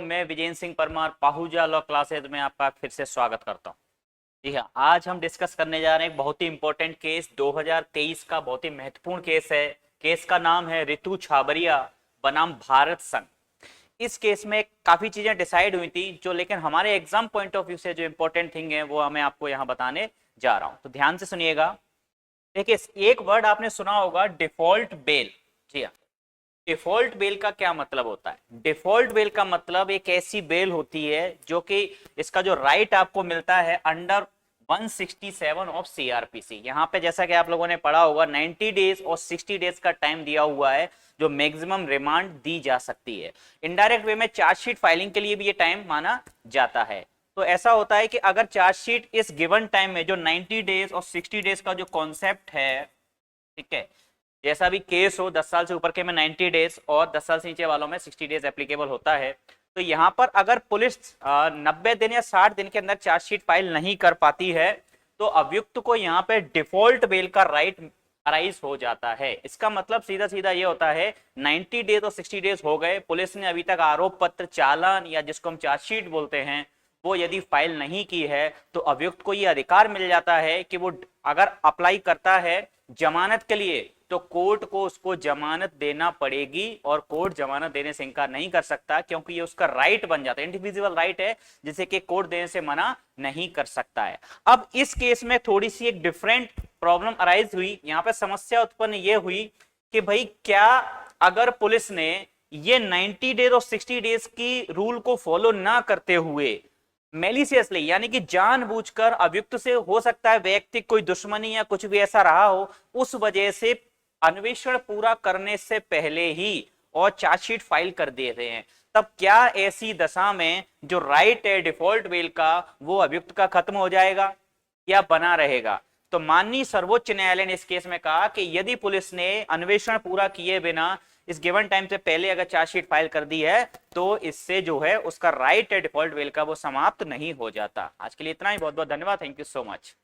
मैं Vijendra Singh Parmar Pahuja law classes में आपका फिर से स्वागत करता हूं। जी हाँ, आज हम डिस्कस करने जा रहे हैं एक बहुत ही इंपॉर्टेंट केस, 2023 का बहुत ही महत्वपूर्ण केस है। केस का नाम है रितु छाबरिया बनाम भारत संघ। इस केस में काफी चीजें डिसाइड हुई थी जो, लेकिन हमारे एग्जाम पॉइंट ऑफ व्यू से जो इंपॉर्टेंट थिंग है वो मैं आपको यहाँ बताने जा रहा हूँ, तो ध्यान से सुनिएगा। देखिए, एक वर्ड आपने सुना होगा, डिफॉल्ट बेल। जी हाँ, डिफॉल्ट बेल का क्या मतलब होता है? डिफॉल्ट बेल का मतलब एक ऐसी बेल होती है जो कि इसका जो राइट आपको मिलता है अंडर 167 ऑफ सीआरपीसी। यहाँ पे जैसा कि आप लोगों ने पढ़ा होगा 90 डेज और 60 डेज का टाइम दिया हुआ है जो मैक्सिमम रिमांड दी जा सकती है। इनडायरेक्ट वे में चार्जशीट फाइलिंग के लिए भी ये टाइम माना जाता है। तो ऐसा होता है कि अगर चार्जशीट इस गिवन टाइम में जो 90 डेज और 60 डेज का जो कॉन्सेप्ट है, ठीक है, जैसा भी केस हो, 10 साल से ऊपर के में 90 डेज और 10 साल से नीचे वालों में 60 डेज एप्लीकेबल होता है। तो यहां पर अगर पुलिस 90 दिन या 60 दिन के अंदर चार्जशीट फाइल नहीं कर पाती है तो अभियुक्त को यहां पे डिफॉल्ट बेल का राइट अराइज हो जाता है। इसका मतलब सीधा सीधा ये होता है 90 डेज और 60 डेज हो गए, पुलिस ने अभी तक आरोप पत्र, चालान या जिसको हम चार्जशीट बोलते हैं वो यदि फाइल नहीं की है तो अभियुक्त को ये अधिकार मिल जाता है कि वो अगर अप्लाई करता है जमानत के लिए तो कोर्ट को उसको जमानत देना पड़ेगी और कोर्ट जमानत देने से इनकार नहीं कर सकता, क्योंकि ये उसका राइट बन जाता है, इंडिविजुअल राइट है जिसे कि कोर्ट देने से मना नहीं कर सकता है। अब इस केस में थोड़ी सी एक डिफरेंट प्रॉब्लम अराइज हुई। यहाँ पे समस्या उत्पन्न ये हुई कि भाई क्या अगर पुलिस ने ये 90 डेज और 60 डेज की रूल को फॉलो ना करते हुए मेलिशियसली, यानी कि जानबूझकर अभियुक्त से हो सकता है व्यक्तिगत कोई दुश्मनी या कुछ भी ऐसा रहा हो, उस वजह से अन्वेषण पूरा करने से पहले ही और चार्जशीट फाइल कर दे रहे हैं, तब क्या ऐसी दशा में जो राइट है डिफॉल्ट बेल का वो अभियुक्त का खत्म हो जाएगा या बना रहेगा? तो माननीय सर्वोच्च न्यायालय ने इस केस में कहा कि यदि पुलिस ने अन्वेषण पूरा किए बिना इस गिवन टाइम से पहले अगर चार्जशीट फाइल कर दी है तो इससे जो है उसका राइट है डिफॉल्ट बेल का वो समाप्त नहीं हो जाता। आज के लिए इतना ही, बहुत बहुत धन्यवाद, थैंक यू सो मच।